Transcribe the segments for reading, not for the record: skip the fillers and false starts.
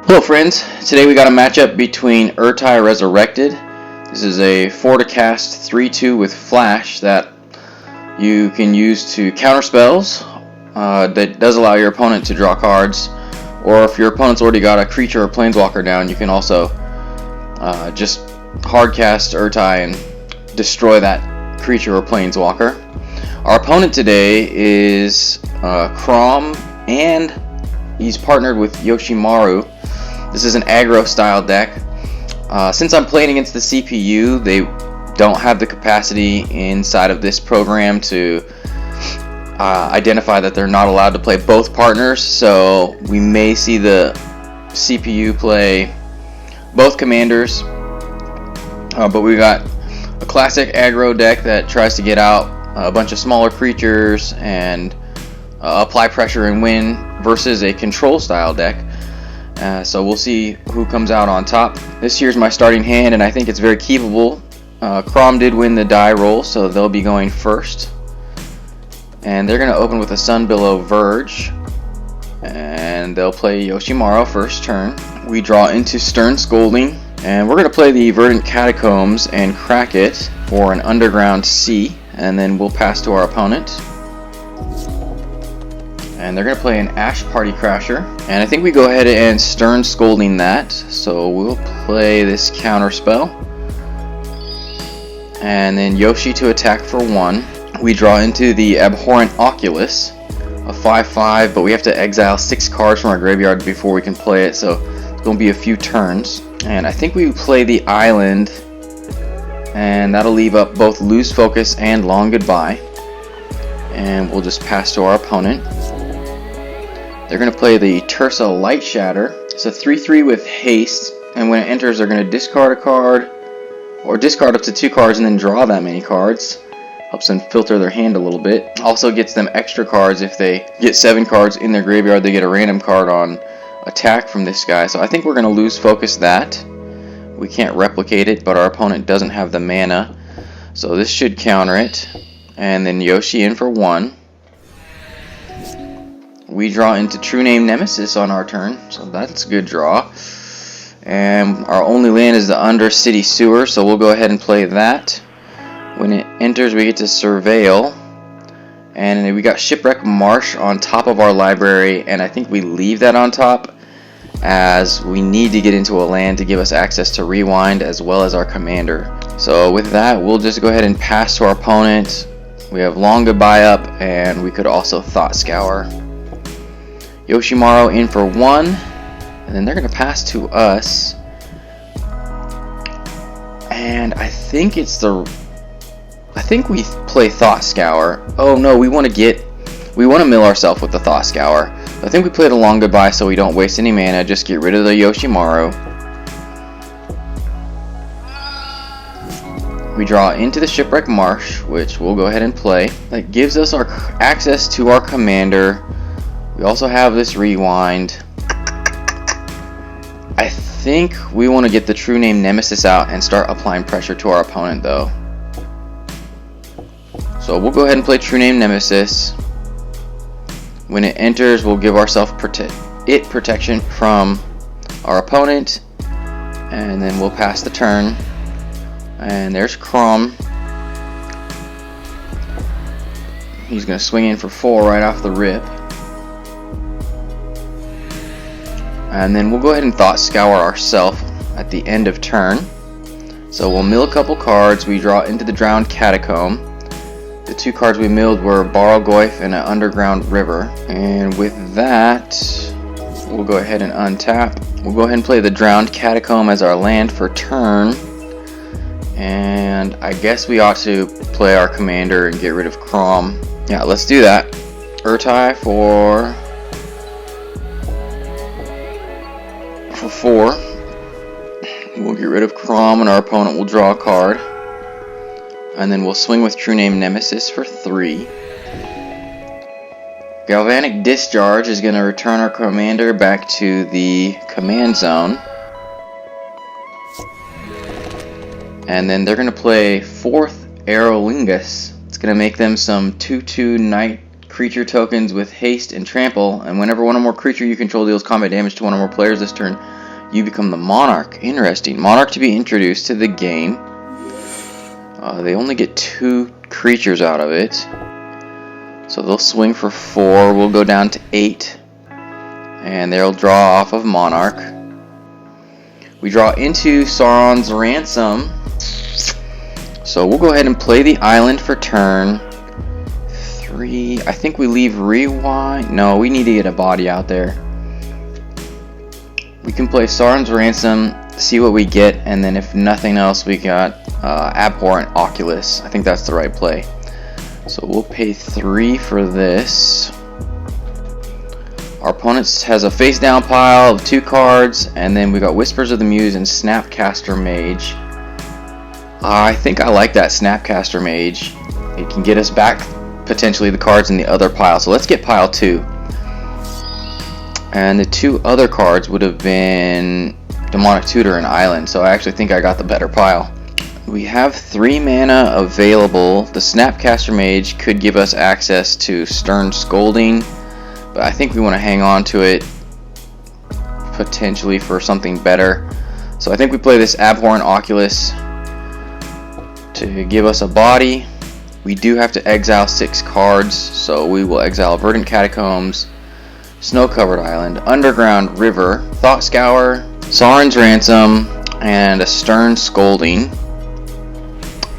Hello friends, today we got a matchup between Ertai Resurrected. This is a 4-to-cast 3/2 with flash that you can use to counter spells. That does allow your opponent to draw cards, or if your opponent's already got a creature or planeswalker down, you can also just hardcast Ertai and destroy that creature or planeswalker. Our opponent today is Kraum, and he's partnered with Yoshimaru. This is an aggro style deck. Since I'm playing against the CPU, they don't have the capacity inside of this program to identify that they're not allowed to play both partners, so we may see the CPU play both commanders, but we got a classic aggro deck that tries to get out a bunch of smaller creatures and apply pressure and win, versus a control style deck. So we'll see who comes out on top. This here's my starting hand, and I think it's very keepable. Kraum did win the die roll, so they'll be going first. And they're going to open with a Sunbillow Verge. And they'll play Yoshimaru first turn. We draw into Stern Scolding. And we're going to play the Verdant Catacombs and crack it for an Underground Sea. And then we'll pass to our opponent. And they're going to play an Ash Party Crasher. And I think we go ahead and Stern Scolding that. So we'll play this counter spell. And then Yoshi to attack for 1. We draw into the Abhorrent Oculus, a 5/5, but we have to exile 6 cards from our graveyard before we can play it, so it's going to be a few turns. And I think we play the Island, and that'll leave up both Lose Focus and Long Goodbye. And we'll just pass to our opponent. They're going to play the Tersa Light Shatter. It's a 3/3 with haste, and when it enters, they're going to discard a card, or discard up to 2 cards and then draw that many cards. Helps them filter their hand a little bit. Also gets them extra cards. If they get 7 cards in their graveyard, they get a random card on attack from this guy. So I think we're going to Lose Focus that. We can't replicate it, but our opponent doesn't have the mana, so this should counter it. And then Yoshi in for 1. We draw into True Name Nemesis on our turn, so that's a good draw. And our only land is the Undercity Sewer, so we'll go ahead and play that. When it enters, we get to Surveil. And we got Shipwreck Marsh on top of our library, and I think we leave that on top as we need to get into a land to give us access to Rewind as well as our commander. So with that, we'll just go ahead and pass to our opponent. We have Long Goodbye up, and we could also Thought Scour. Yoshimaru in for 1, and then they're going to pass to us. And I think we play Thought Scour. Oh no, we want to mill ourselves with the Thought Scour. I think we played a Long Goodbye so we don't waste any mana, just get rid of the Yoshimaru. We draw into the Shipwreck Marsh, which we'll go ahead and play. That gives us our access to our commander. We also have this Rewind. I think we want to get the True Name Nemesis out and start applying pressure to our opponent though. So we'll go ahead and play True Name Nemesis. When it enters, we'll give ourselves protection from our opponent, and then we'll pass the turn. And there's Kraum. He's going to swing in for 4 right off the rip. And then we'll go ahead and Thought Scour ourselves at the end of turn. So we'll mill a couple cards. We draw into the Drowned Catacomb. The 2 cards we milled were Baralgoyf and an Underground River. And with that, we'll go ahead and untap. We'll go ahead and play the Drowned Catacomb as our land for turn. And I guess we ought to play our commander and get rid of Kraum. Yeah, let's do that. Ertai for 4. We'll get rid of Kraum, and our opponent will draw a card. And then we'll swing with True Name Nemesis for 3. Galvanic Discharge is going to return our commander back to the command zone. And then they're going to play 4th Aerolingus. It's going to make them some 2/2 Night creature tokens with haste and trample, and whenever one or more creature you control deals combat damage to one or more players this turn, you become the Monarch. Interesting. Monarch to be introduced to the game. They only get 2 creatures out of it, so they'll swing for 4. We'll go down to 8, and they'll draw off of Monarch. We draw into Sauron's Ransom, so we'll go ahead and play the island for turn 3. I think we leave Rewind. No, we need to get a body out there. We can play Sauron's Ransom, see what we get, and then if nothing else, we got Abhorrent Oculus. I think that's the right play. So we'll pay 3 for this. Our opponent has a face down pile of 2 cards, and then we got Whispers of the Muse and Snapcaster Mage. I think I like that Snapcaster Mage. It can get us back potentially the cards in the other pile. So let's get pile 2. And the 2 other cards would have been Demonic Tutor and Island, so I actually think I got the better pile. We have 3 mana available. The Snapcaster Mage could give us access to Stern Scolding, but I think we want to hang on to it potentially for something better. So I think we play this Abhorrent Oculus to give us a body. We do have to exile 6 cards, so we will exile Verdant Catacombs, Snow-Covered Island, Underground River, Thought Scour, Sauron's Ransom, and a Stern Scolding.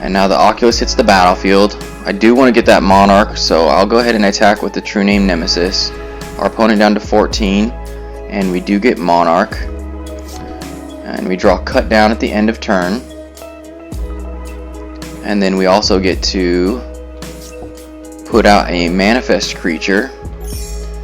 And now the Oculus hits the battlefield. I do want to get that Monarch, so I'll go ahead and attack with the True Name Nemesis. Our opponent down to 14, and we do get Monarch. And we draw Cut Down at the end of turn. And then we also get to put out a Manifest creature.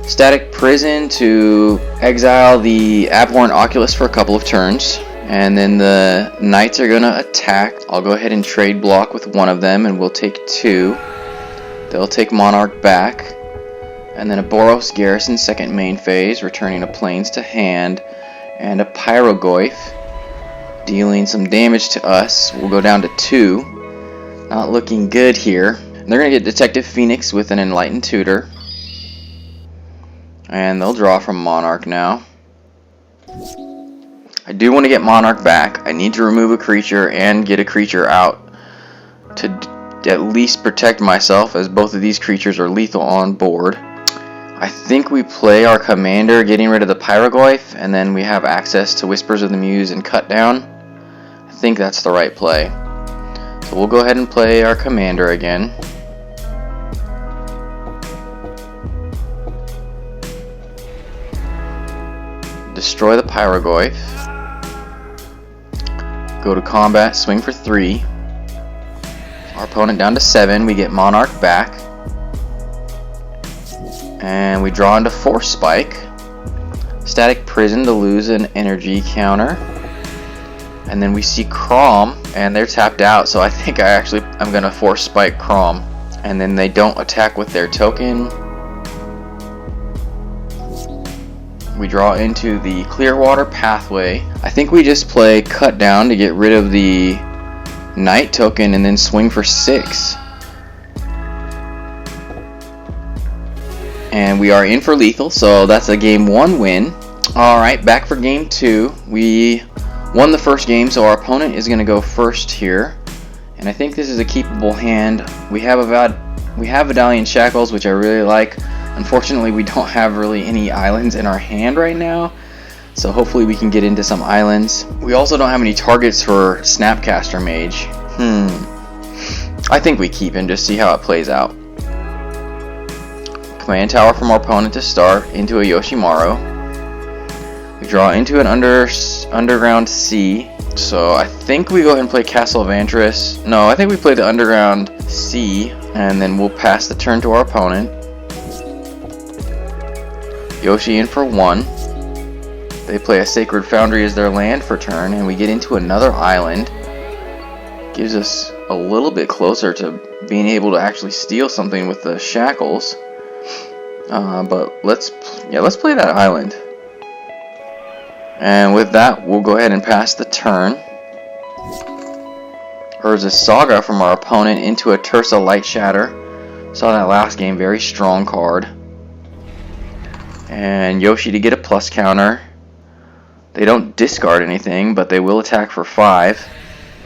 Static Prison to exile the Abhorrent Oculus for a couple of turns. And then the Knights are going to attack. I'll go ahead and trade block with one of them, and we'll take 2. They'll take Monarch back. And then a Boros Garrison, second main phase, returning a Plains to hand. And a Pyrogoyf, dealing some damage to us. We'll go down to 2. Not looking good here. They're going to get Detective Phoenix with an Enlightened Tutor. And they'll draw from Monarch now. I do want to get Monarch back. I need to remove a creature and get a creature out to at least protect myself, as both of these creatures are lethal on board. I think we play our commander, getting rid of the Pyrogoyf, and then we have access to Whispers of the Muse and Cut Down. I think that's the right play. So we'll go ahead and play our commander again. Destroy the Pyrogoyf. Go to combat, swing for 3. Our opponent down to 7. We get Monarch back. And we draw into Force Spike. Static Prison to lose an energy counter. And then we see Kraum, and they're tapped out, so I think I'm going to Force Spike Kraum. And then they don't attack with their token. We draw into the Clearwater Pathway. I think we just play Cut Down to get rid of the Knight token and then swing for 6. And we are in for lethal, so that's a game 1 win. Alright, back for game 2. We won the first game, so our opponent is going to go first here. And I think this is a keepable hand. We have Vidalian Shackles, which I really like. Unfortunately, we don't have really any islands in our hand right now, so hopefully we can get into some islands. We also don't have any targets for Snapcaster Mage. I think we keep him, just see how it plays out. Command Tower from our opponent to start, into a Yoshimaru. We draw into an Underground Sea, so I think we go ahead and play Castle of Antris. No, I think we play the Underground Sea, and then we'll pass the turn to our opponent. Yoshi in for 1. They play a Sacred Foundry as their land for turn, and we get into another island. Gives us a little bit closer to being able to actually steal something with the Shackles. But let's play that island. And with that, we'll go ahead and pass the turn. Urza's Saga from our opponent into a Tersa Light Shatter. Saw that last game, very strong card. And Yoshi to get a plus counter. They don't discard anything, but they will attack for 5.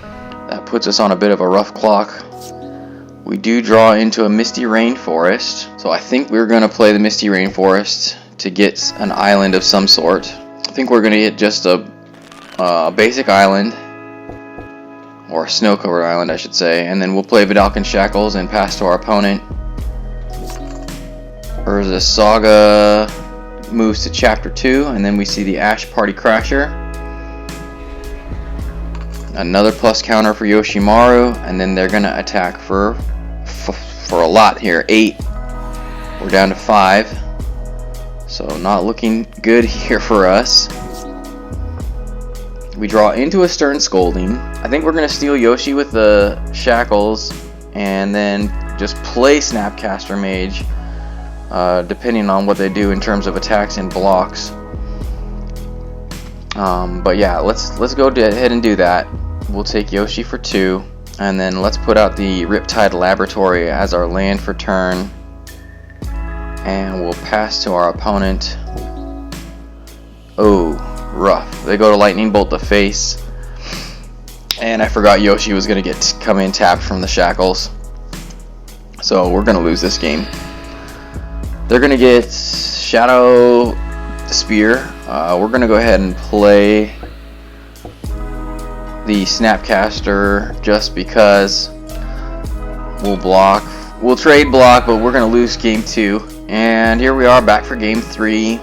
That puts us on a bit of a rough clock. We do draw into a Misty Rainforest, so I think we're going to play the Misty Rainforest to get an island of some sort. I think we're going to get just a basic island, or a snow-covered island I should say, and then we'll play Vidalcan Shackles and pass to our opponent. Urza Saga moves to Chapter 2, and then we see the Ash Party Crasher. Another plus counter for Yoshimaru, and then they're going to attack for a lot here. 8. We're down to 5. So not looking good here for us. We draw into a Stern Scolding. I think we're going to steal Yoshi with the Shackles, and then just play Snapcaster Mage, depending on what they do in terms of attacks and blocks. But yeah, let's go ahead and do that. We'll take Yoshi for 2, and then let's put out the Riptide Laboratory as our land for turn, and we'll pass to our opponent. Oh, rough. They go to Lightning Bolt the face, and I forgot Yoshi was gonna come in tapped from the Shackles, so we're gonna lose this game. They're gonna get Shadow Spear. We're gonna go ahead and play the Snapcaster just because we'll trade block, but we're gonna lose game 2. And here we are back for game 3.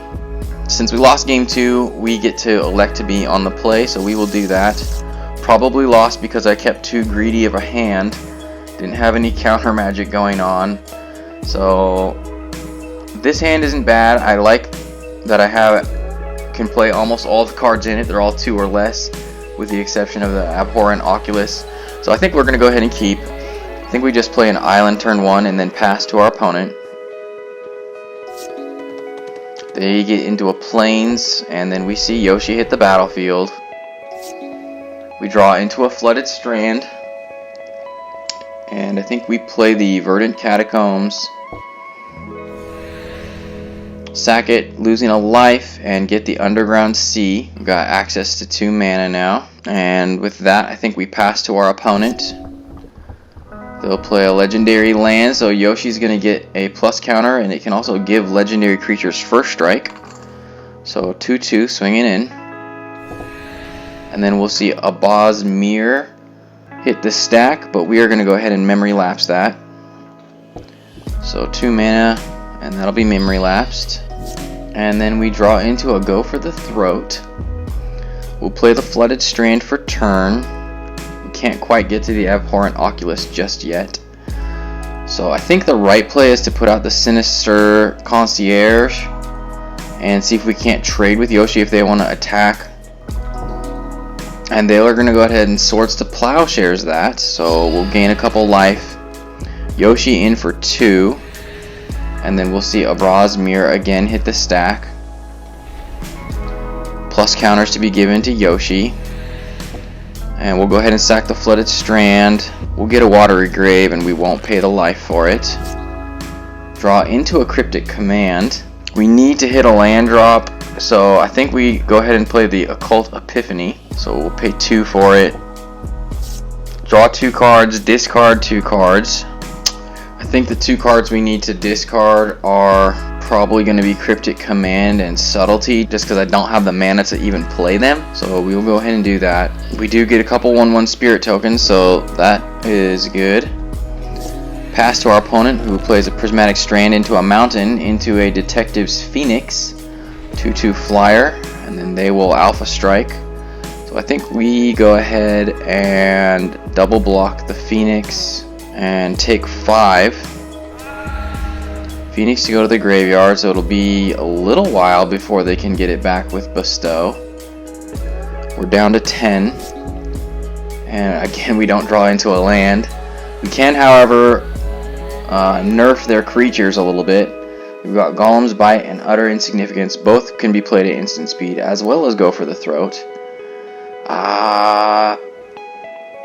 Since we lost game 2, we get to elect to be on the play, so we will do that. Probably lost because I kept too greedy of a hand. Didn't have any counter magic going on. So this hand isn't bad. I like that I can play almost all the cards in it. They're all 2 or less, with the exception of the Abhorrent Oculus. So I think we're going to go ahead and keep. I think we just play an island turn 1 and then pass to our opponent. They get into a Plains, and then we see Yoshi hit the battlefield. We draw into a Flooded Strand, and I think we play the Verdant Catacombs. Sack it, losing a life, and get the Underground Sea. We've got access to 2 mana now, and with that I think we pass to our opponent. They'll play a Legendary Land, so Yoshi's going to get a plus counter, and it can also give Legendary creatures first strike. So 2/2 swinging in. And then we'll see Abaz Mir hit the stack, but we are going to go ahead and Memory Lapse that. So 2 mana, and that'll be Memory Lapsed. And then we draw into a Go for the Throat. We'll play the Flooded Strand for turn. We can't quite get to the Abhorrent Oculus just yet. So I think the right play is to put out the Sinister Concierge and see if we can't trade with Yoshi if they want to attack. And they are going to go ahead and Swords to Plowshares that, so we'll gain a couple life. Yoshi in for 2. And then we'll see Abraz Mir again hit the stack. Plus counters to be given to Yoshi. And we'll go ahead and sack the Flooded Strand. We'll get a Watery Grave and we won't pay the life for it. Draw into a Cryptic Command. We need to hit a land drop, so I think we go ahead and play the Occult Epiphany. So we'll pay 2 for it. Draw 2 cards, discard 2 cards. I think the 2 cards we need to discard are probably going to be Cryptic Command and Subtlety, just because I don't have the mana to even play them. So we will go ahead and do that. We do get a couple 1/1 Spirit tokens, so that is good. Pass to our opponent, who plays a Prismatic Strand into a mountain, into a Detective's Phoenix, 2/2 flyer, and then they will Alpha Strike. So I think we go ahead and double block the Phoenix and take 5. Phoenix to go to the graveyard, so it'll be a little while before they can get it back with Bestow. We're down to 10, and again we don't draw into a land. We can, however, nerf their creatures a little bit. We've got Golem's Bite and Utter Insignificance. Both can be played at instant speed, as well as Go for the Throat.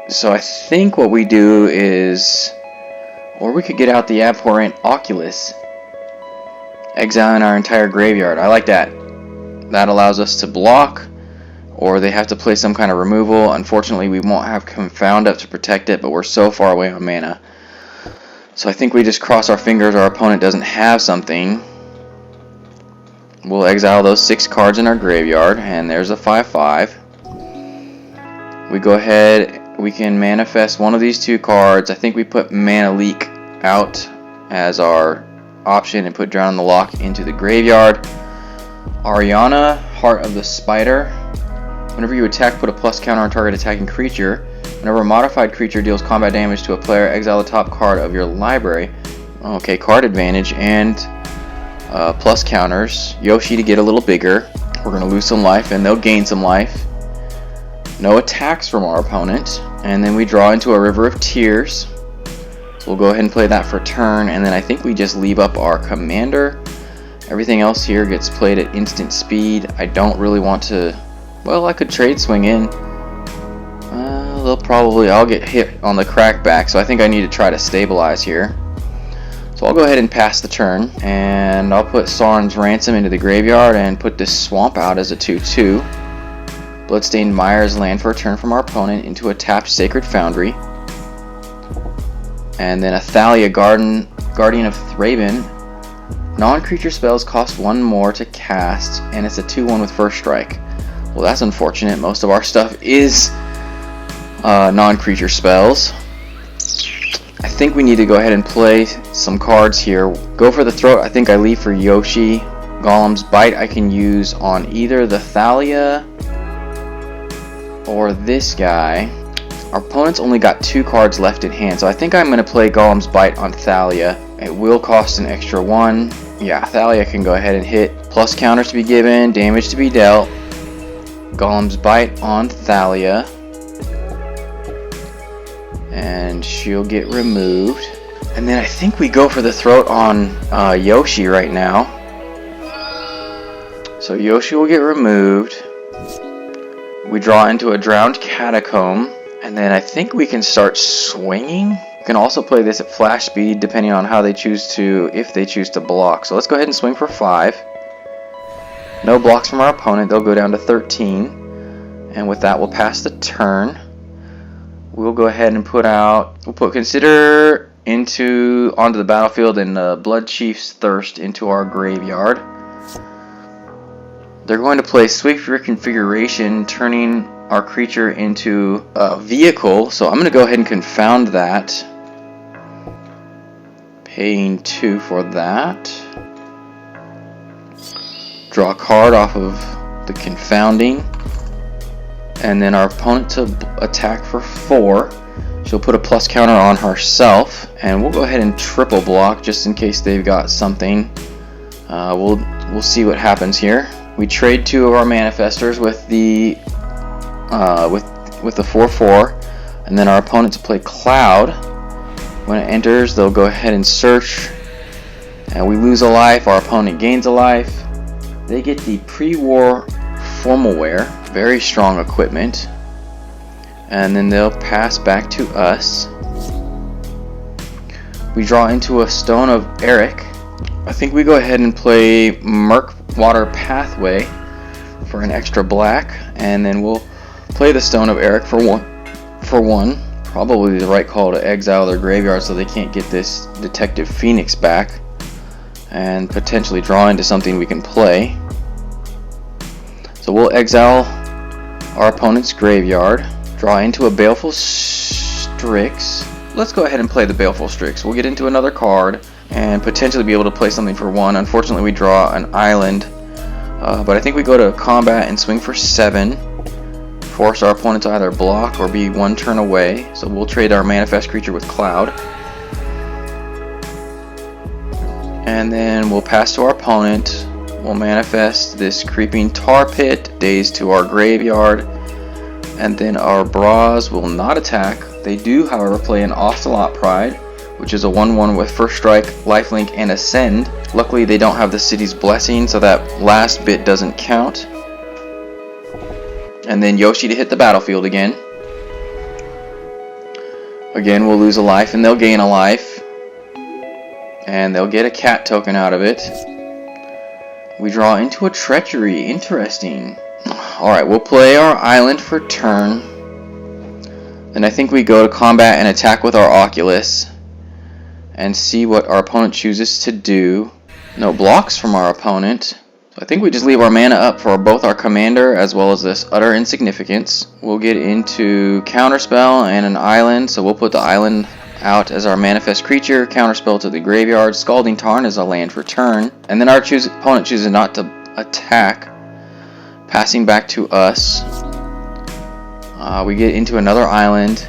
So I think what we do is Or we could get out the abhorrent Oculus, exiling our entire graveyard. I like that. That allows us to block, or they have to play some kind of removal. Unfortunately, we won't have Confound up to protect it, but we're so far away on mana. So I think we just cross our fingers our opponent doesn't have something. We'll exile those 6 cards in our graveyard, and there's a 5/5. We go ahead, we can manifest one of these 2 cards. I think we put Mana Leak out as our option and put Drown in the Loch into the graveyard. Ariana, Heart of the Spider. Whenever you attack, put a plus counter on target attacking creature. Whenever a modified creature deals combat damage to a player, exile the top card of your library. Okay, card advantage and plus counters. Yoshi to get a little bigger. We're going to lose some life and they'll gain some life. No attacks from our opponent. And then we draw into a River of Tears. So we'll go ahead and play that for turn. And then I think we just leave up our commander. Everything else here gets played at instant speed. I don't really want to... Well, I could trade swing in. I'll get hit on the crackback. So I think I need to try to stabilize here. So I'll go ahead and pass the turn, and I'll put Sauron's Ransom into the graveyard and put this Swamp out as a 2/2. Bloodstained Mire's land for a turn from our opponent into a tapped Sacred Foundry. And then a Thalia Guardian of Thraben. Non-creature spells cost 1 more to cast, and it's a 2/1 with first strike. Well, that's unfortunate. Most of our stuff is non-creature spells. I think we need to go ahead and play some cards here. Go for the Throat. I think I leave for Yoshi. Golem's Bite I can use on either the Thalia or this guy. Our opponent's only got 2 cards left in hand, so I think I'm going to play Golem's Bite on Thalia. It will cost an extra 1. Yeah, Thalia can go ahead and hit. Plus counters to be given, damage to be dealt. Golem's Bite on Thalia. And she'll get removed. And then I think we go for the Throat on Yoshi right now. So Yoshi will get removed. We draw into a Drowned Catacomb. And then I think we can start swinging. We can also play this at flash speed depending on how they choose to, if they choose to block. So let's go ahead and swing for 5. No blocks from our opponent. They'll go down to 13. And with that we'll pass the turn. We'll go ahead and we'll put Consider onto the battlefield and Blood Chief's Thirst into our graveyard. They're going to play Swift Reconfiguration, turning our creature into a vehicle. So I'm going to go ahead and confound that. Paying 2 for that. Draw a card off of the confounding. And then our opponent to attack for 4. She'll put a plus counter on herself, and we'll go ahead and triple block just in case they've got something. We'll see what happens here. We trade 2 of our manifestors with the 4/4, and then our opponent to play Cloud. When it enters, they'll go ahead and search, and we lose a life. Our opponent gains a life. They get the pre-war Formalware. Very strong equipment, and then they'll pass back to us. We draw into a Stone of Eric. I think we go ahead and play Murkwater Pathway for an extra black, and then we'll play the Stone of Eric for one. Probably the right call to exile their graveyard so they can't get this Detective Phoenix back, and potentially draw into something we can play. So we'll exile our opponent's graveyard, draw into a Baleful Strix. Let's go ahead and play the Baleful Strix. We'll get into another card and potentially be able to play something for 1. Unfortunately, we draw an island, but I think we go to combat and swing for 7. Force our opponent to either block or be 1 turn away. So we'll trade our manifest creature with Cloud. And then we'll pass to our opponent. We'll manifest this Creeping Tar Pit, daze to our graveyard, and then our Bras will not attack. They do, however, play an Ocelot Pride, which is a 1/1 with first strike, lifelink, and ascend. Luckily, they don't have the City's Blessing, so that last bit doesn't count. And then Yoshi to hit the battlefield again. Again, we'll lose a life, and they'll gain a life. and they'll get a cat token out of it. We draw into a treachery. Interesting. Alright, we'll play our island for turn. Then I think we go to combat and attack with our Oculus and see what our opponent chooses to do. No blocks from our opponent. So I think we just leave our mana up for both our commander as well as this utter insignificance. We'll get into counterspell and an island, so we'll put the island out as our manifest creature, counterspell to the graveyard, Scalding Tarn as a land for turn, and then our opponent chooses not to attack, passing back to us. We get into another island,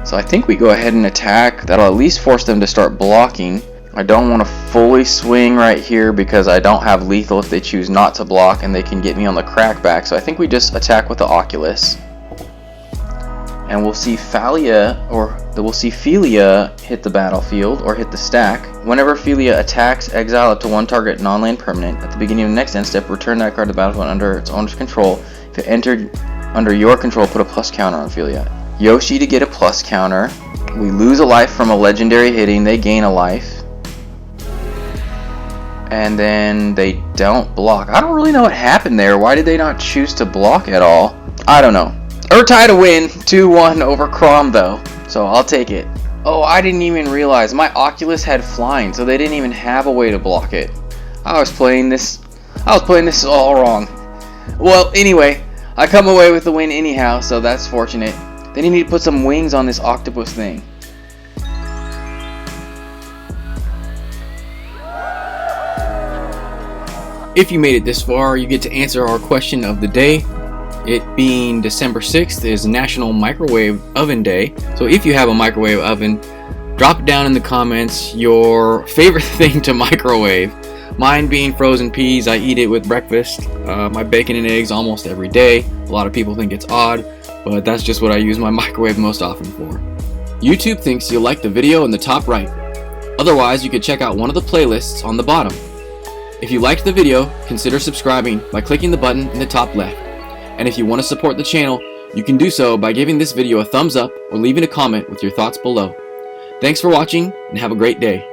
so I think we go ahead and attack. That'll at least force them to start blocking. I don't want to fully swing right here because I don't have lethal if they choose not to block, and they can get me on the crackback, so I think we just attack with the Oculus. And we'll see Philia hit the battlefield or hit the stack. Whenever Philia attacks, exile up to one target non-land permanent. At the beginning of the next end step, return that card to the battlefield under its owner's control. If it entered under your control, put a plus counter on Philia. Yoshi to get a plus counter. We lose a life from a legendary hitting, they gain a life. And then they don't block. I don't really know what happened there. Why did they not choose to block at all? I don't know. Ertai to win 2-1 over Kraum though, so I'll take it. Oh, I didn't even realize my Oculus had flying, so they didn't even have a way to block it. I was playing this all wrong. Well, anyway, I come away with the win anyhow, so that's fortunate. Then you need to put some wings on this octopus thing. If you made it this far, you get to answer our question of the day. It being December 6th is National Microwave Oven Day. So if you have a microwave oven, drop down in the comments your favorite thing to microwave. Mine being frozen peas. I eat it with breakfast. My bacon and eggs almost every day. A lot of people think it's odd, but that's just what I use my microwave most often for. YouTube thinks you'll like the video in the top right. Otherwise, you could check out one of the playlists on the bottom. If you liked the video, consider subscribing by clicking the button in the top left. And if you want to support the channel, you can do so by giving this video a thumbs up or leaving a comment with your thoughts below. Thanks for watching and have a great day.